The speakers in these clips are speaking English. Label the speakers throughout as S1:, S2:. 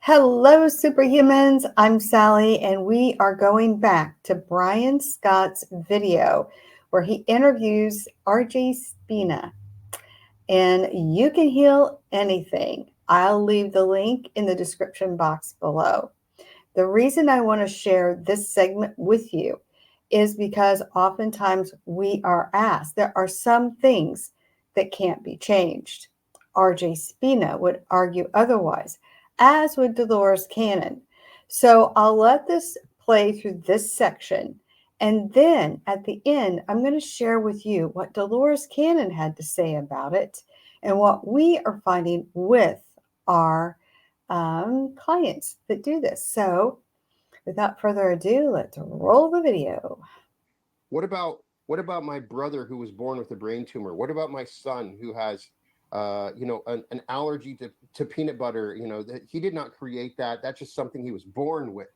S1: Hello, superhumans. I'm Sally, and we are going back to Brian Scott's video where he interviews RJ Spina. And you can heal anything. I'll leave the link in the description box below. The reason I want to share this segment with you is because oftentimes we are asked, there are some things that can't be changed. RJ Spina would argue otherwise, as would Dolores Cannon. So I'll let this play through this section. And then at the end, I'm going to share with you what Dolores Cannon had to say about it and what we are finding with our clients that do this. So without further ado, let's roll the video.
S2: What about my brother who was born with a brain tumor? What about my son who has an allergy to peanut butter? That he did not create that. That's just something he was born with.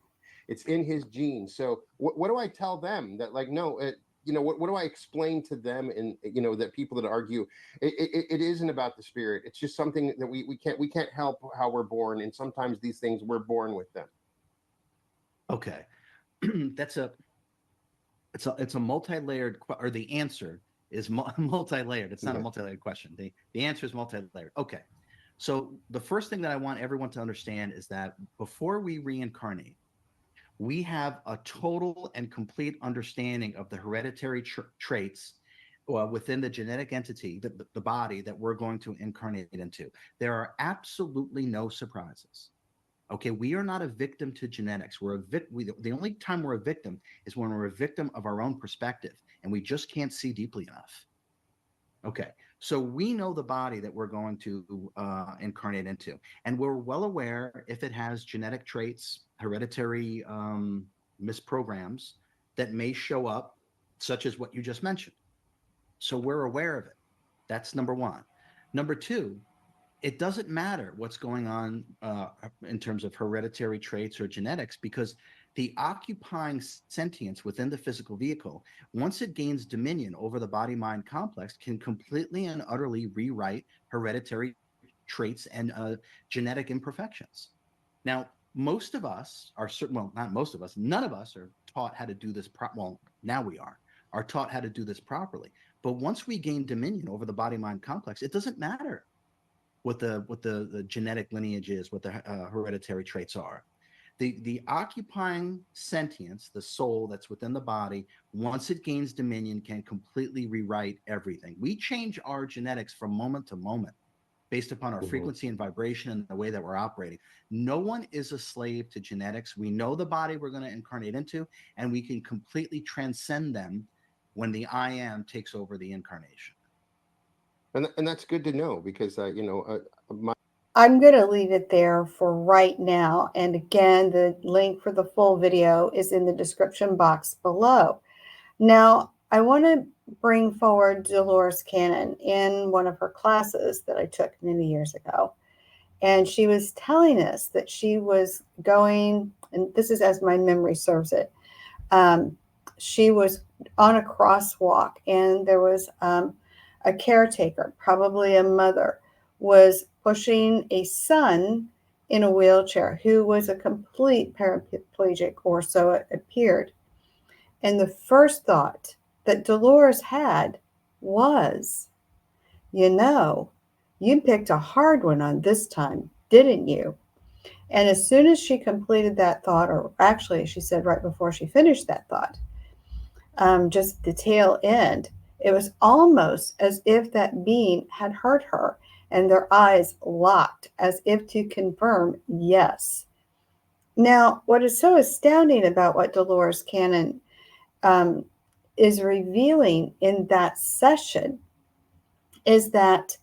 S2: It's in his genes. So what do I tell them that, like, no, what do I explain to them? And that people that argue it isn't about the spirit. It's just something that we can't help how we're born, and sometimes these things we're born with them.
S3: Okay. It's a multi-layered, or the answer is multi-layered. It's not a multi-layered question. The answer is multi-layered. Okay. So the first thing that I want everyone to understand is that before we reincarnate, we have a total and complete understanding of the hereditary traits within the genetic entity, the body that we're going to incarnate into. There are absolutely no surprises. Okay, we are not a victim to genetics. The only time we're a victim is when we're a victim of our own perspective, and we just can't see deeply enough. Okay, so we know the body that we're going to incarnate into, and we're well aware if it has genetic traits, hereditary misprograms that may show up, such as what you just mentioned. So we're aware of it. That's number one. Number two, it doesn't matter what's going on in terms of hereditary traits or genetics, because the occupying sentience within the physical vehicle, once it gains dominion over the body-mind complex, can completely and utterly rewrite hereditary traits and genetic imperfections. Now, most of us are certain, well, not most of us, none of us are taught how to do this. Now we are taught how to do this properly. But once we gain dominion over the body-mind complex, it doesn't matter what the genetic lineage is, what the hereditary traits are. The occupying sentience, the soul that's within the body, once it gains dominion, can completely rewrite everything. We change our genetics from moment to moment based upon our frequency and vibration and the way that we're operating. No one is a slave to genetics. We know the body we're going to incarnate into, and we can completely transcend them when the I am takes over the incarnation.
S2: And that's good to know, because
S1: I'm going to leave it there for right now. And again, the link for the full video is in the description box below. Now, I want to bring forward Dolores Cannon in one of her classes that I took many years ago. And she was telling us that she was going, and this is as my memory serves it, she was on a crosswalk, and there was a caretaker, probably a mother, was pushing a son in a wheelchair who was a complete paraplegic, or so it appeared. And the first thought that Dolores had was, you picked a hard one on this time, didn't you? And as soon as she completed that thought, or actually she said right before she finished that thought, just the tail end, it was almost as if that being had heard her, and their eyes locked as if to confirm yes. Now, what is so astounding about what Dolores Cannon is revealing in that session is that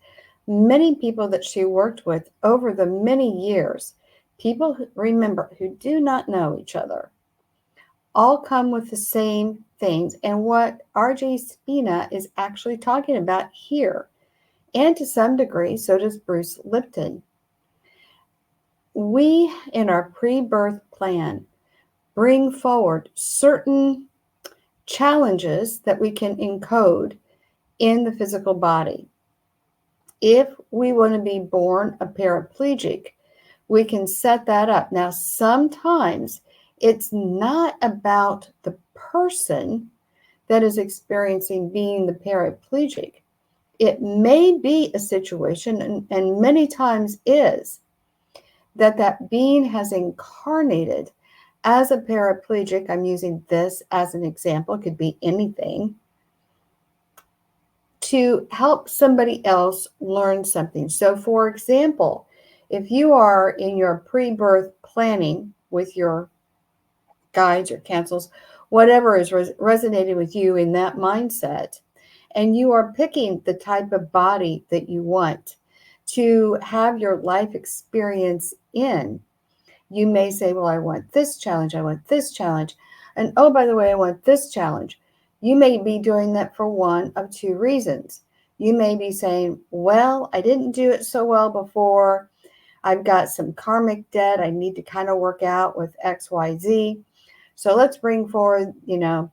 S1: many people that she worked with over the many years, people who do not know each other, all come with the same things. And what RJ Spina is actually talking about here, and to some degree, so does Bruce Lipton. We, in our pre-birth plan, bring forward certain challenges that we can encode in the physical body. If we want to be born a paraplegic, we can set that up. Now, sometimes it's not about the person that is experiencing being the paraplegic. It may be a situation, and many times is, that being has incarnated as a paraplegic. I'm using this as an example, it could be anything, to help somebody else learn something. So, for example, if you are in your pre-birth planning with your guides or counsels, whatever is resonating with you in that mindset, and you are picking the type of body that you want to have your life experience in, you may say, well, I want this challenge, I want this challenge, and oh, by the way, I want this challenge. You may be doing that for one of two reasons. You may be saying, well, I didn't do it so well before. I've got some karmic debt I need to kind of work out with XYZ. So let's bring forward,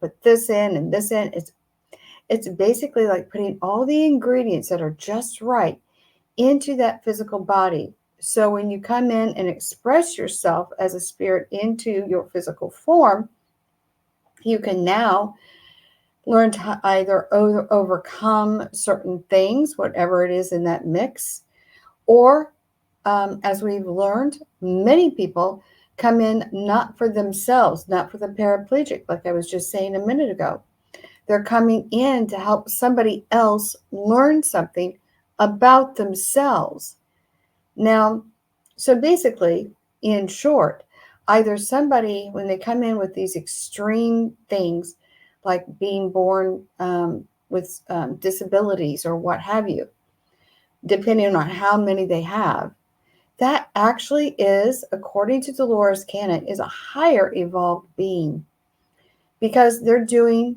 S1: put this in and this in. It's basically like putting all the ingredients that are just right into that physical body. So when you come in and express yourself as a spirit into your physical form, you can now learn to either overcome certain things, whatever it is in that mix, or as we've learned, many people come in not for themselves, not for the paraplegic, like I was just saying a minute ago. They're coming in to help somebody else learn something about themselves. Now, so basically, in short, either somebody, when they come in with these extreme things, like being born with disabilities or what have you, depending on how many they have, that actually is, according to Dolores Cannon, is a higher evolved being, because they're doing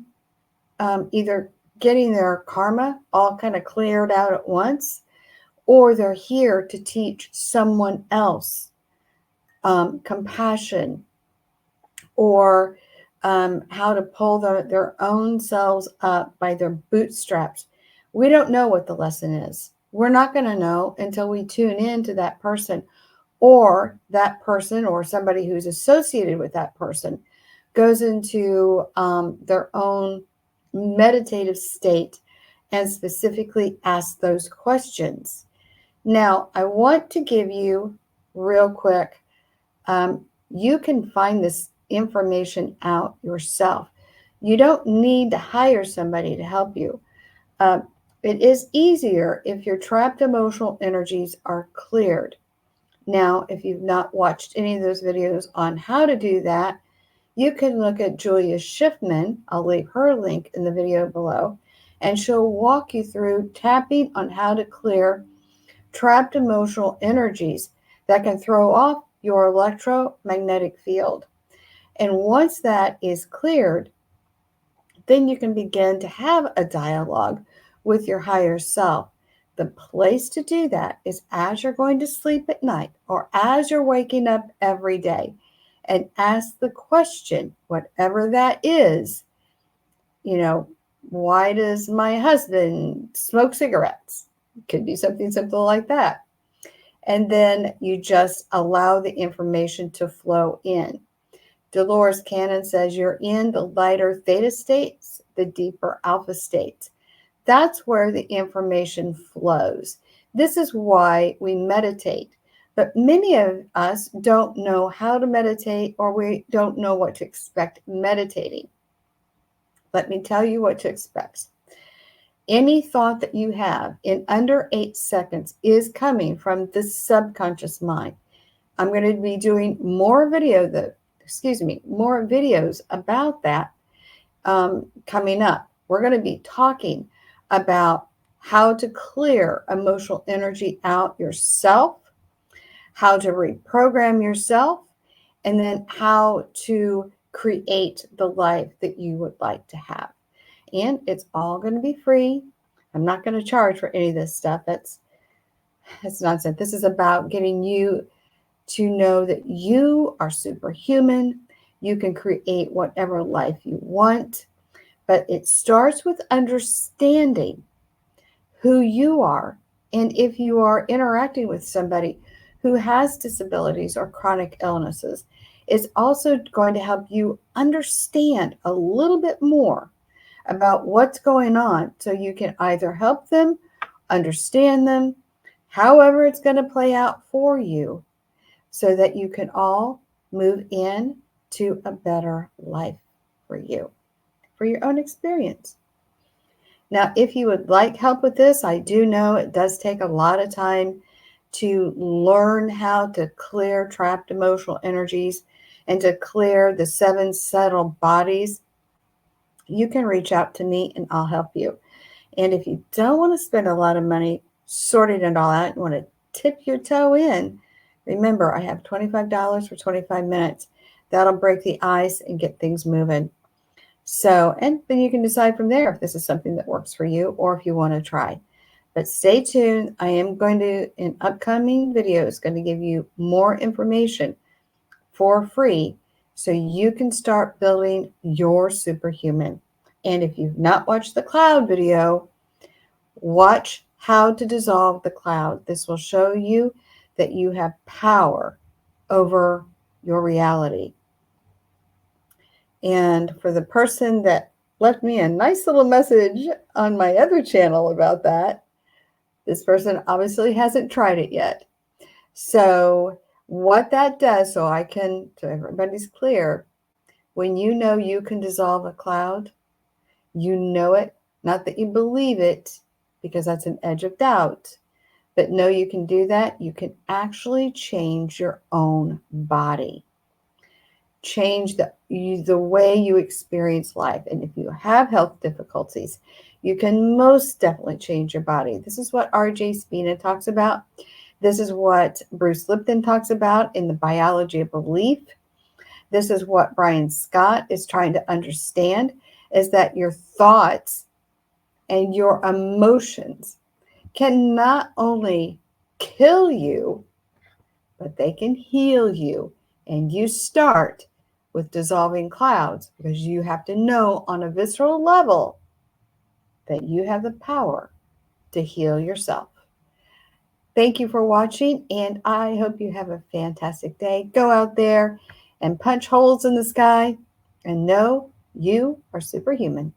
S1: either getting their karma all kind of cleared out at once, or they're here to teach someone else compassion, or how to pull their own selves up by their bootstraps. We don't know what the lesson is. We're not going to know until we tune in to that person, or somebody who's associated with that person goes into their own meditative state and specifically ask those questions. Now, I want to give you real quick, you can find this information out yourself. You don't need to hire somebody to help you. It is easier if your trapped emotional energies are cleared. Now, if you've not watched any of those videos on how to do that, you can look at Julia Schiffman. I'll leave her link in the video below, and she'll walk you through tapping on how to clear trapped emotional energies that can throw off your electromagnetic field. And once that is cleared, then you can begin to have a dialogue with your higher self. The place to do that is as you're going to sleep at night, or as you're waking up every day, and ask the question, whatever that is, why does my husband smoke cigarettes? It could be something simple like that. And then you just allow the information to flow in. Dolores Cannon says you're in the lighter theta states, the deeper alpha states. That's where the information flows. This is why we meditate. But many of us don't know how to meditate, or we don't know what to expect meditating. Let me tell you what to expect. Any thought that you have in under 8 seconds is coming from the subconscious mind. I'm going to be doing more videos about that coming up. We're going to be talking about how to clear emotional energy out yourself, how to reprogram yourself, and then how to create the life that you would like to have. And it's all going to be free. I'm not going to charge for any of this stuff. That's nonsense. This is about getting you to know that you are superhuman. You can create whatever life you want, but it starts with understanding who you are. And if you are interacting with somebody who has disabilities or chronic illnesses. It's also going to help you understand a little bit more about what's going on so you can either help them, understand them, however it's going to play out for you, so that you can all move in to a better life for you, for your own experience. Now, if you would like help with this, I do know it does take a lot of time to learn how to clear trapped emotional energies and to clear the 7 settled bodies. You can reach out to me and I'll help you. And if you don't want to spend a lot of money sorting it all out, you want to tip your toe in, remember I have $25 for 25 minutes. That'll break the ice and get things moving. So, and then you can decide from there if this is something that works for you or if you want to try. But stay tuned. I am going to, in upcoming videos, going to give you more information for free so you can start building your superhuman. And if you've not watched the cloud video, watch how to dissolve the cloud. This will show you that you have power over your reality. And for the person that left me a nice little message on my other channel about that, this person obviously hasn't tried it yet. So what that does, so everybody's clear, when you know you can dissolve a cloud, you know it, not that you believe it, because that's an edge of doubt, but know you can do that. You can actually change your own body, change the way you experience life. And if you have health difficulties, you can most definitely change your body. This is what R.J. Spina talks about. This is what Bruce Lipton talks about in The Biology of Belief. This is what Brian Scott is trying to understand, is that your thoughts and your emotions can not only kill you, but they can heal you. And you start with dissolving clouds because you have to know on a visceral level that you have the power to heal yourself. Thank you for watching, and I hope you have a fantastic day. Go out there and punch holes in the sky and know you are superhuman.